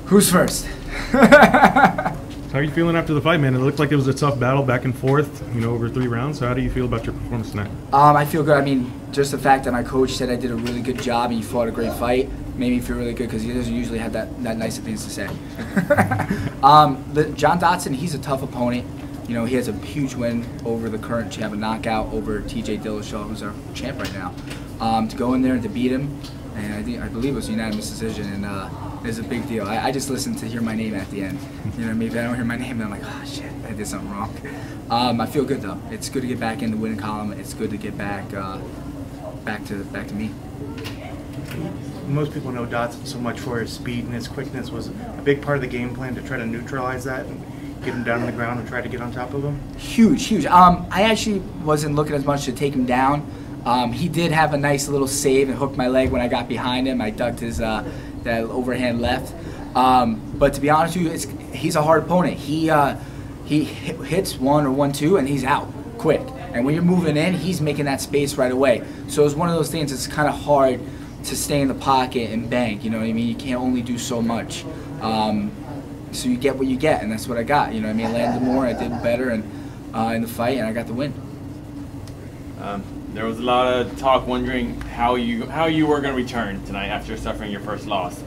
Who's first? How are you feeling after the fight, man? It looked like it was a tough battle back and forth, over 3 rounds. So how do you feel about your performance tonight? I feel good. I mean, just the fact that my coach said I did a really good job and you fought a great fight made me feel really good because he doesn't usually have that nice of things to say. John Dodson, he's a tough opponent. He has a huge win over the current champ, a knockout over TJ Dillashaw, who's our champ right now. To go in there and to beat him, and I believe it was a unanimous decision, and it's a big deal. I just listened to hear my name at the end. You know what I mean? If I don't hear my name, then I'm like, oh shit, I did something wrong. I feel good though. It's good to get back in the winning column. It's good to get back to me. Most people know Dodson so much for his speed and his quickness. Was a big part of the game plan to try to neutralize that and get him down on the ground and try to get on top of him? Huge. I actually wasn't looking as much to take him down. He did have a nice little save and hooked my leg when I got behind him. I ducked his that overhand left. But to be honest with you, he's a hard opponent. He hits 1 or 1-2 and he's out quick. And when you're moving in, he's making that space right away. So it's one of those things that's kind of hard to stay in the pocket and bank. You know what I mean? You can't only do so much. So you get what you get, and that's what I got. You know what I mean? I landed more, I did better and in the fight, and I got the win. There was a lot of talk wondering how you were going to return tonight after suffering your first loss.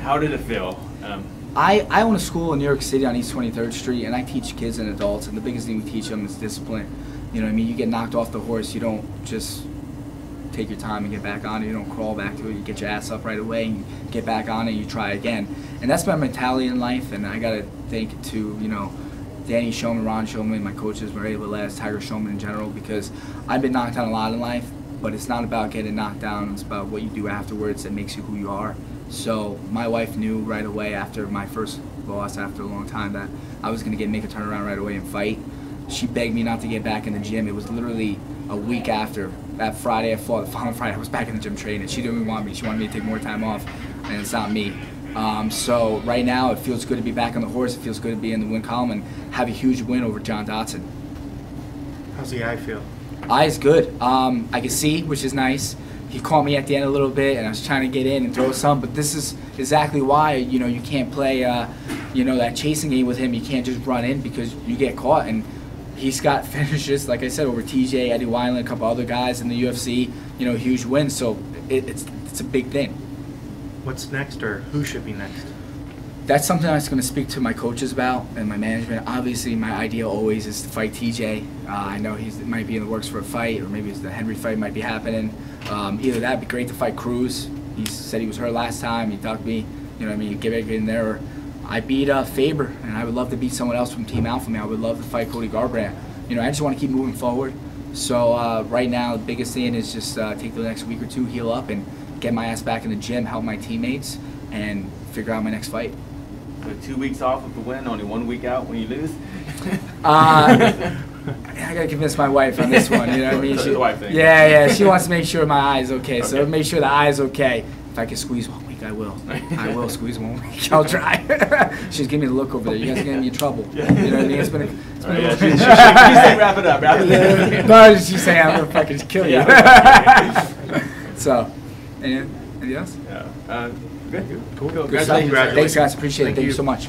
How did it feel? I own a school in New York City on East 23rd Street, and I teach kids and adults, and the biggest thing we teach them is discipline. You know what I mean? You get knocked off the horse, you don't just take your time and get back on it. You don't crawl back to it. You get your ass up right away and get back on it and you try again. And that's my mentality in life, and I got to thank to, Danny Showman, Ron Showman, my coaches, Maria Velez, Tiger Showman in general, because I've been knocked down a lot in life, but it's not about getting knocked down. It's about what you do afterwards that makes you who you are. So my wife knew right away after my first loss, after a long time, that I was going to make a turnaround right away and fight. She begged me not to get back in the gym. It was literally a week after. That Friday I fought, the following Friday I was back in the gym training. She didn't even want me. She wanted me to take more time off, and it's not me. So right now it feels good to be back on the horse. It feels good to be in the win column and have a huge win over John Dodson. How's the eye feel? Eye is good. I can see, which is nice. He caught me at the end a little bit, and I was trying to get in and throw some, but this is exactly why, you can't play, that chasing game with him. You can't just run in because you get caught, and he's got finishes, like I said, over TJ, Eddie Wineland, a couple other guys in the UFC, huge wins, so it's a big thing. What's next, or who should be next? That's something I was going to speak to my coaches about and my management. Obviously, my idea always is to fight TJ. I know it might be in the works for a fight, or maybe the Henry fight might be happening. Either that, would be great to fight Cruz. He said he was hurt last time. He ducked me. You know what I mean? Get in there. Or I beat Faber, and I would love to beat someone else from Team Alpha. I would love to fight Cody Garbrandt. I just want to keep moving forward. So right now, the biggest thing is just take the next week or two, heal up, and get my ass back in the gym, help my teammates, and figure out my next fight. So 2 weeks off of the win, only 1 week out when you lose? I gotta convince my wife on this one, you know what I mean? The wife thing. Yeah, she wants to make sure my eye is okay, so make sure the eye is okay. If I can squeeze 1 week, I will. I will squeeze 1 week. I'll try. She's giving me the look over there. You guys are getting me in trouble. You know what I mean? It's been she's saying wrap it up. No, she's saying I'm gonna fucking kill you. So, anything else? Yeah. Good. Cool. Good stuff. Thanks, guys. Appreciate it. Thank you so much.